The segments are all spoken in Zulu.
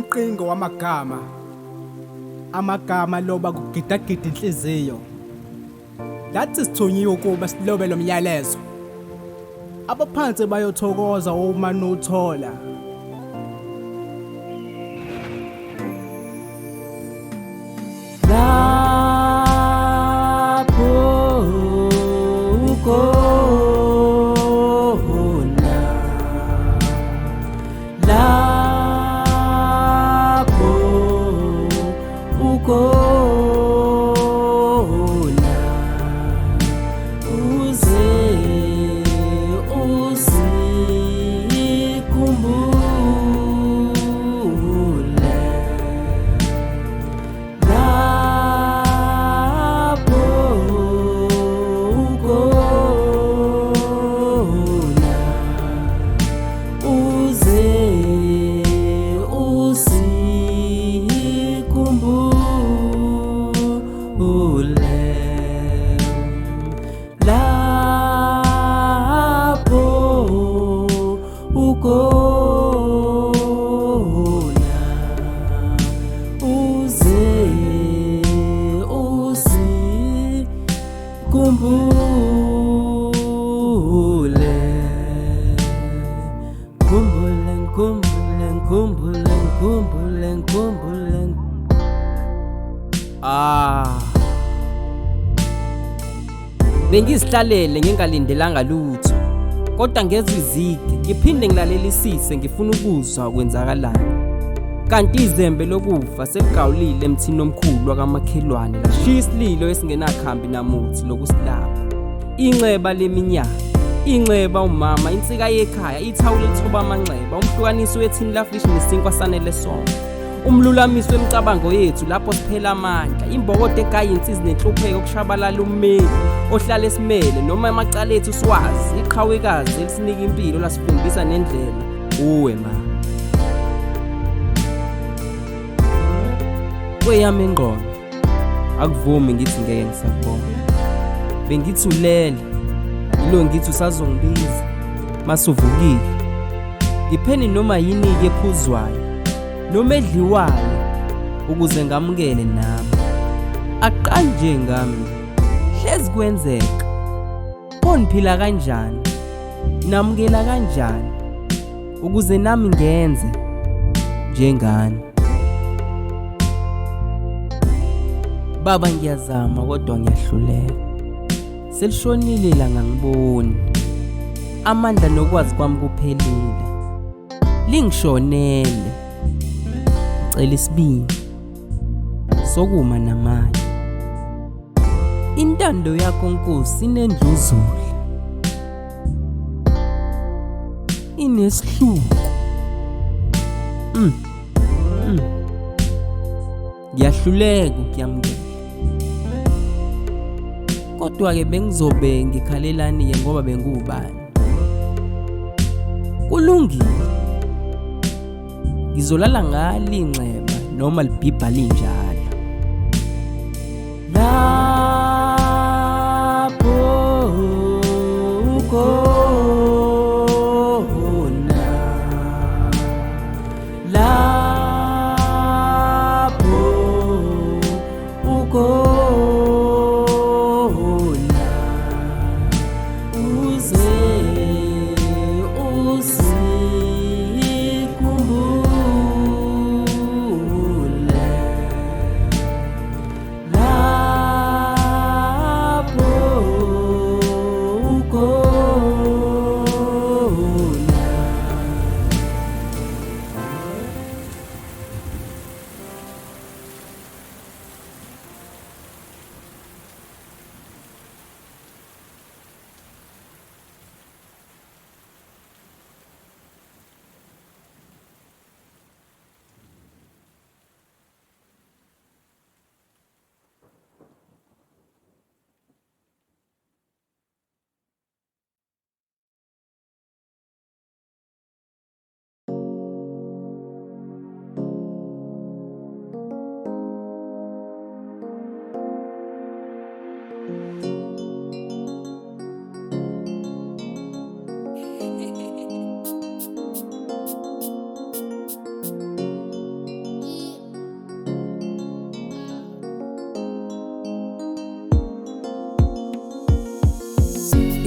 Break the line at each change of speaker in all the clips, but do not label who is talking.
Umqingo wamagama. Amagama loba kugidagida inhliziyo. Lathi sithunyiwe ukuba silobe lo myalezo. Abaphansi bayothokoza uma nuthola. Lapho ukhona, lapho ukhona, uze usikhumbule. Lapho ukhona, uze usikhumbule. Lapho ukhona, uze usikhumbule. Ngikhumbule.
Bengizihlalele ngingalindelanga lutho, kodwa ngezwe izigi ngiphinde ngilalelisise ngifuna ukuzwa kwenzakalayo. Kanti izembe lokufa seligawulile emthini omkhulu wakamakhelwane lashiya isililo esingenakhambi namuthi lokusilapha. Inxeba leminyaka, inxeba umama, insika yekhaya, ithawula elithoba amanxeba, umhlukanisi wethini lafishi nesinkwa sanele sonke. Umlulamiso wemicabango yethu lapho siphela amandla, imbokodo egaya insizi nenhlupheko kushabalala ummeli ohlala esimele noma amacala ethu siwazi, iqhawekazi elisinika impilo lasifundisa nendlela. Uwe mama, kweyami ingqondo akuvumi ngithi ngeke ngisakubona. Bengithi ulele, yilo ngithi usazongibiza masuvukile. Ngipheni noma yini-ke ephuzwayo noma edliwayo ukuze ngamukele nami. Aqanje ngami hlezi kwenzeka, niphila kanjani, namukela kanjani ukuze nami ngenze njengani. Baba ngiyazama kodwa ngiyahluleka, selishonile ilanga ngiboni, amandla nokwazi kwami kuphelile. Lingishonele, ngicela isibindi sokuma namanye. Intando yakho Nkosi inendluzula, inesihluku. Ngiyahluleka ukuyamukela, kodwa-ke bengizobe ngikhalelani-ke ngoba bengiwubani. Kulungile, ngizolala ngalo inxeba noma libhibha linjalo. Lapho ukhona, lapho ukhona, uze usikhumbule.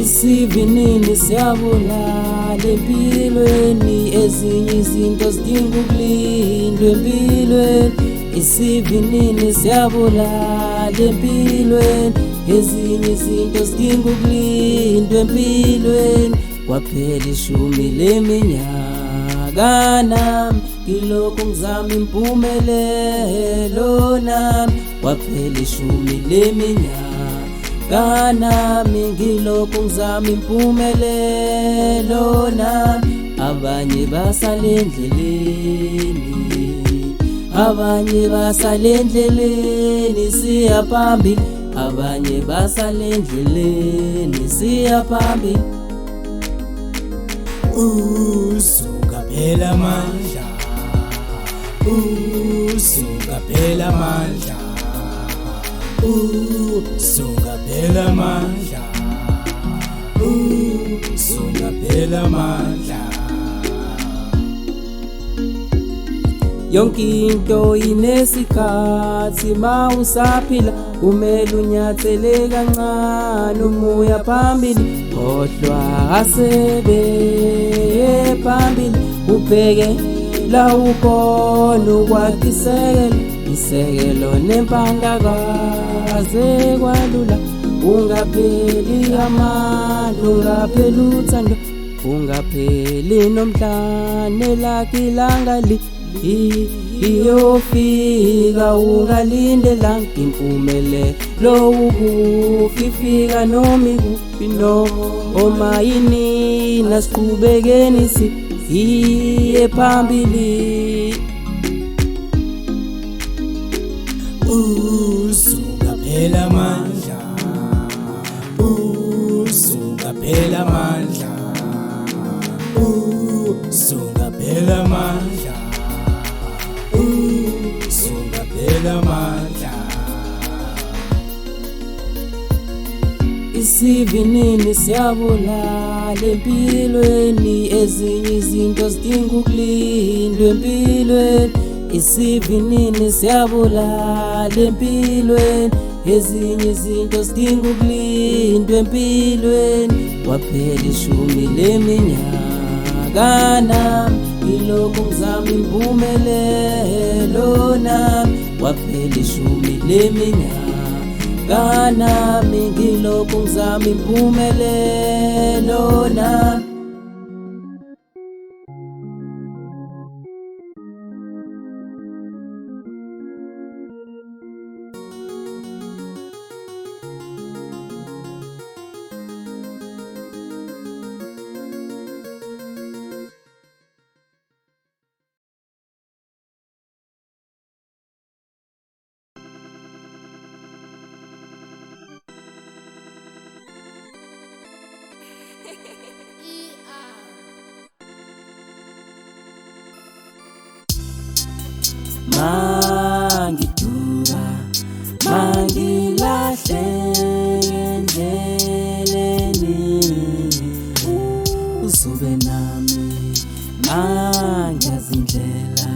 Isivinini siyabulala empilweni, ezinye izinto zidinga ukulindwa empilweni. Isivinini siyabulala empilweni, ezinye izinto zidinga ukulindwa empilweni. Kwaphela 10 leminyaka nami ngilokhu ngizama impumelelo nami. Kwaphela 10 leminyaka nami ngilokhu ngizama impumelelo nami. Abanye basale endleleni, abanye basale endleleni siya phambili, abanye basale endleleni siya phambili.
Usungaphela amandla, usungaphela amandla, usungaphela amandla, usungaphela amandla.
Yonke into inesikhathi, ma usaphila kumele unyathele kancane umoya phambili. Kodwa asebe phambili, ubheke la ukhona ukwakha isekelo nempandakaze kwalula. Ungapheli amandla, ungapheli uthando, ungapheli nomhlane lakhe ilanga iyofika. Ungalindelanga impumelelo ukufika noma ikuphi noma yini, asiqhubekeni siye phambili.
Usungaphela amandla, usungaphela amandla, usungaphela amandla, usungaphela amandla.
Isivinini siyabulala empilweni, ezinye izinto zidinga ukulindwa empilweni. Isivinini siyabulala empilweni, ezinye izinto zidinga ukulindwa empilweni. Kwaphela 10 leminyaka nami ngilokhu ngizama impumelelo nami. Kwaphela 10 leminyaka nami ngilokhu ngizama impumelelo nami. Mangiduka, mangilahle endleleni, uzobe nami mangiyazi indlela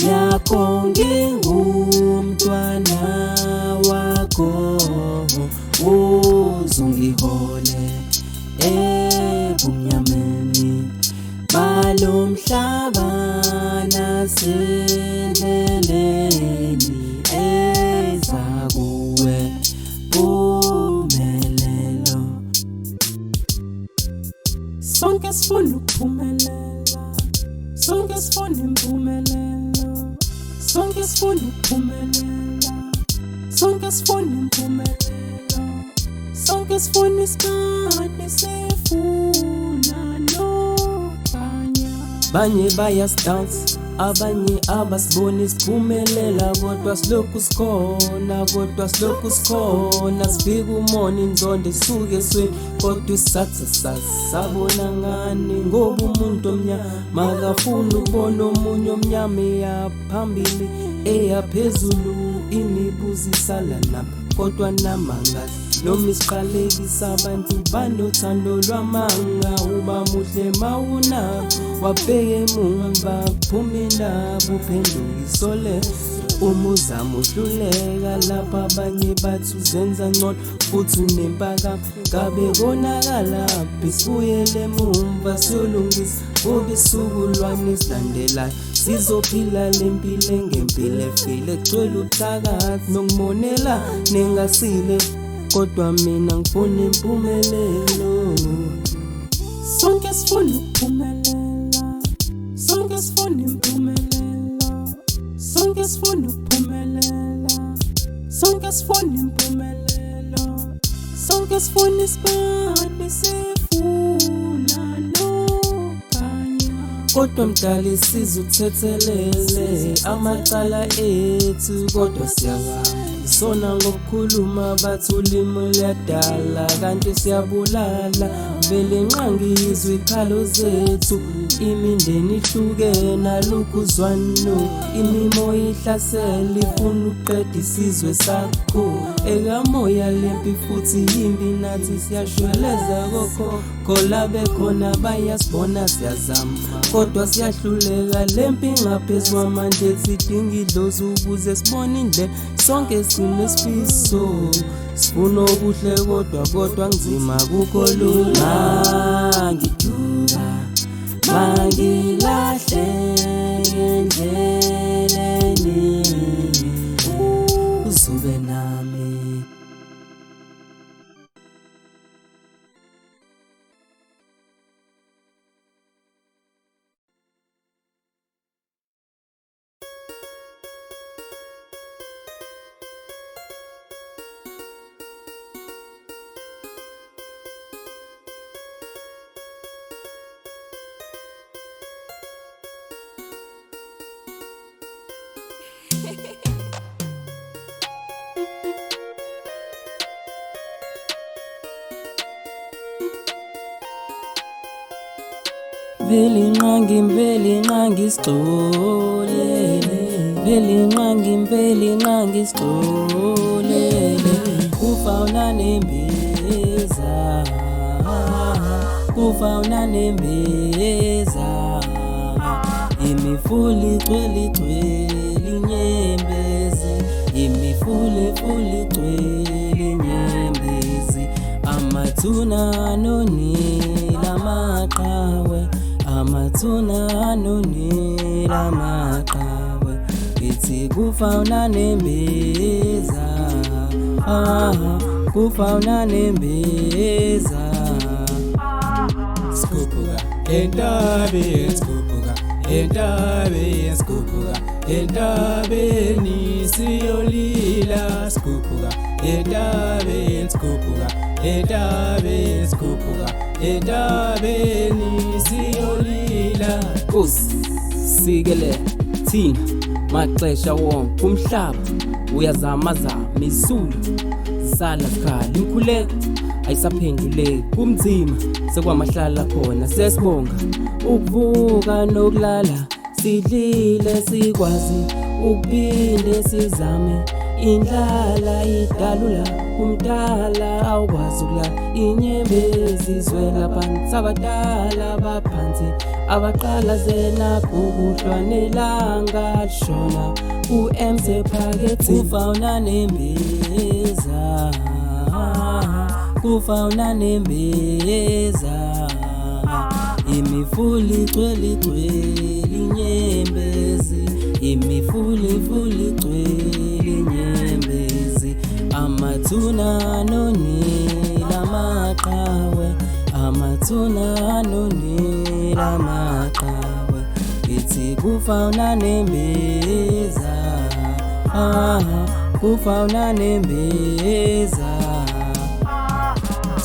yakho, ngingumntwana wakho. Uzungihole ebumnyameni balomhlaba nasendleleni eza kuwe mpumelelo. Sonke sifuna ukuphumelela, sonke sifuna impumelelo, sonke sifuna ukuphumelela, sonke sifuna impumelelo, sonke sifuna isikhathi sifuna nokhanya. Banye bayasidansa, abanye abasiboni siphumelela, kodwa silokhu sikhona, kodwa silokhu sikhona. Sifika umona inzondo isuke esweni, kodwa isatha sabona ngani, ngoba umuntu omnyama akafuni ukubona omunye omnyama eyaphambili eyaphezulu. Imibuzo isala nami kodwa namangazi, noma isiqalekisa abantu banothando lwamanga. Uba muhle mawuna wabheke emumva, kuphuma indaba uphenduka isole.
uma uzama uhluleka lapha abanye bathi uzenza ngcono futhi unempaka ngabe konakala bisibuyele emumva siyolungisa kube isukulwane esilandelayo sizophila lempilo ngempilo efile egcwele ubuthakathi nokumonela nengasile kodwa mina ngifuna impumelelo.
Sonke sifuna ukuphumelela, sonke sifuna impumelelo, sonke sifuna ukuphumelela, sonke sifuna impumelelo, sonke sifuna isibani sifuna nokhanya.
Kodwa mdala isizwe uthethelele amacala ethu kodwa siyazama isona ngokukhuluma bathi ulimi luyadala kanti siyabulala vele nqangi izwi ikhalo zethu imindeni ihlukene alukuzwano imimoya ihlasela ifuna uqeda isizwe sakho ekamoya lempi futhi yimbi nathi siyashweleza kokho labe khona bayasibona siyazama kodwa siyahluleka lempi ngaphezulu kwamanje sidinga idlozi ukuze sibone indlela sonke sinesifiso sifuna okuhle kodwa nzima kukho lula ngithuka mangilahle endleleni uzube nami. Veli nqangi sigxolele veli nqangi sigxolele kufawuna nembeza imifuli igcwele inyembezi imifuli igcwele inyembezi amathuna anonila maqhawe amathuna anonila maqhawe ithi kufawuna nembeza kufawuna nembeza
Skupuka entabeni skupuka entabeni skupuka entabeni siyolila skupuka entabeni skupuka entabeni skupuka entabeni siyolila
usikele thina maxesha wonke umhlaba uyazamazama izulu sala sikhala imkhuleko ayisaphenduleki kumzima sekwamahlala khona sesibonga ukuvuka nokulala sidlile sikwazi ukuphinde sizame indlala idalula umdala awukwazi ukulala inyembezi zwela phansi abadala baphansi abaqala zena kubuhlwa nelanga lishona uMse phakethe kufawuna nembeza kufawuna nembeza imifuli igcwele inyembezi imifuli igcwele inyembezi amathuna anonila maqhawe amathuna anonila maqhawe ithi kufawuna nembeza kufawuna nembeza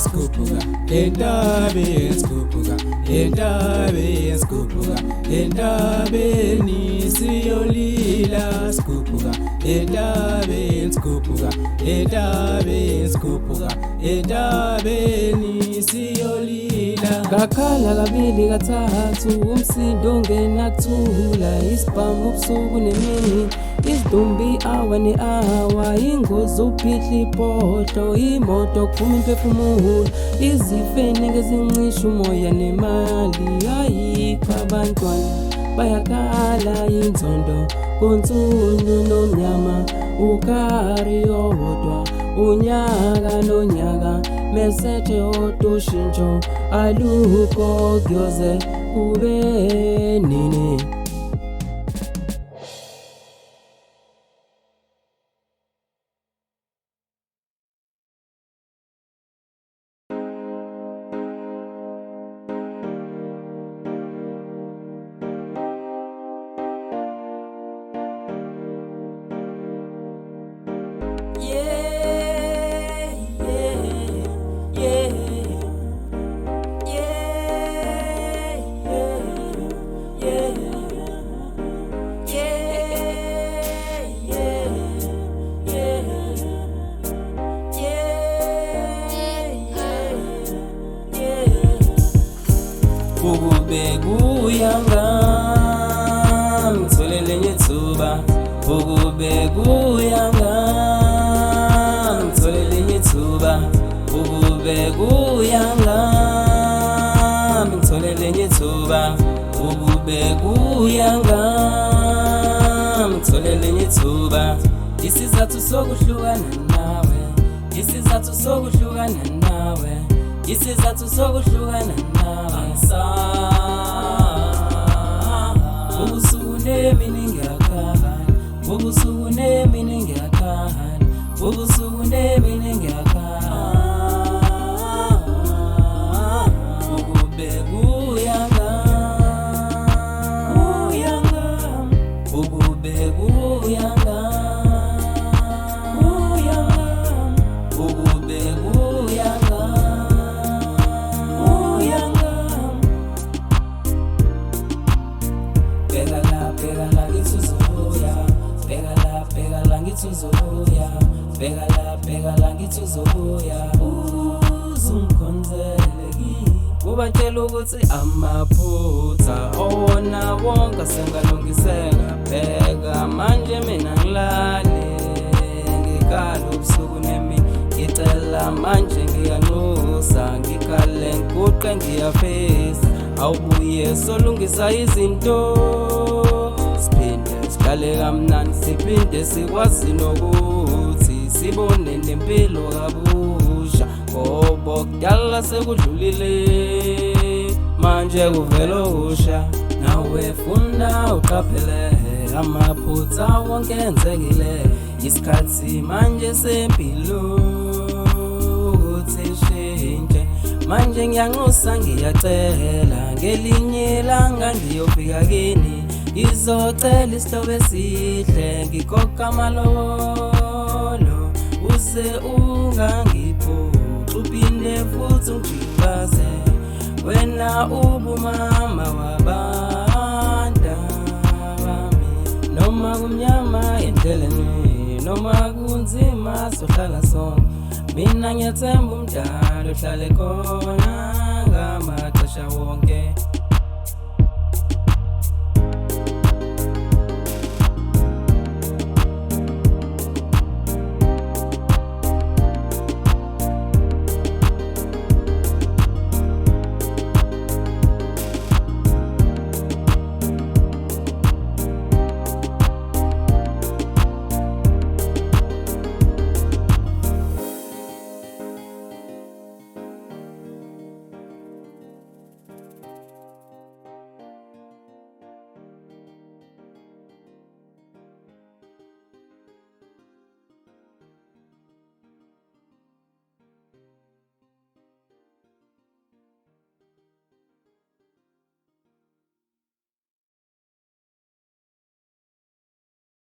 skupuka entabeni skupuka entabeni skupuka entabeni siyolila skupuka entabeni skupuka entabeni skupuka entabeni siyolila
ngakhala kabili kathathu umsindo ungena kuthula isibhamu ubusuku nemini isidumbi awa ne-awa ingozi uphihla ibhodlo imoto kuphuma imphefumulo izifeni ngezincisha umoya nemali ayikho abantwana bayakhala inzondo kunsundu nomnyama ukari owodwa unyaka nonyaka mesethe otoshintsho alukho kuyoze kube nini.
Ukube kuyanga ngitholele nyethuba ukube kuyanga ngitholele nyethuba ukube kuyanga ngitholele nyethuba ukube kuyanga ngitholele nyethuba isizathu sokuhlukana nawe isizathu sokuhlukana nawe isizathu sokuhlukana nawe ubusuku nemini ngiyakhala ubusuku nemini ngiyakhala ubusuku nemini ngiyakhala ukube kuyanga ukube kuyanga ukube kuyanga Begala ngithuzoya uzungikhonzeleki ubatshela ukuthi amaphutha ona wonke sengalungiseka bheka manje mina ngilale ngikhala ubusuku nemini ngicela manje ngiyanxusa ngikhale ngiguqe ngiyafisa awubuye solungisa izinto siphinde sihlale kamnandi siphinde sikwazi nokuthi sibone nempilo kabusha ngoba kudala sekudlulile manje kuvela usha nawe funda uqaphele amaphutha wonke enzekile isikhathi manje sempilo ukuthi shintshe manje ngiyanxusa ngiyacela ngelinye ilanga ngiyofika kini ngizocela isihlobo esihle ngikhoka amalolo uze ungangiphuci uphinde futhi ungijibaze wena ubumama wabantu bami noma kumnyama endleleni noma kunzima sohlala sonke mina ngiyathemba umdalo uhlale khona ngamaxesha wonke.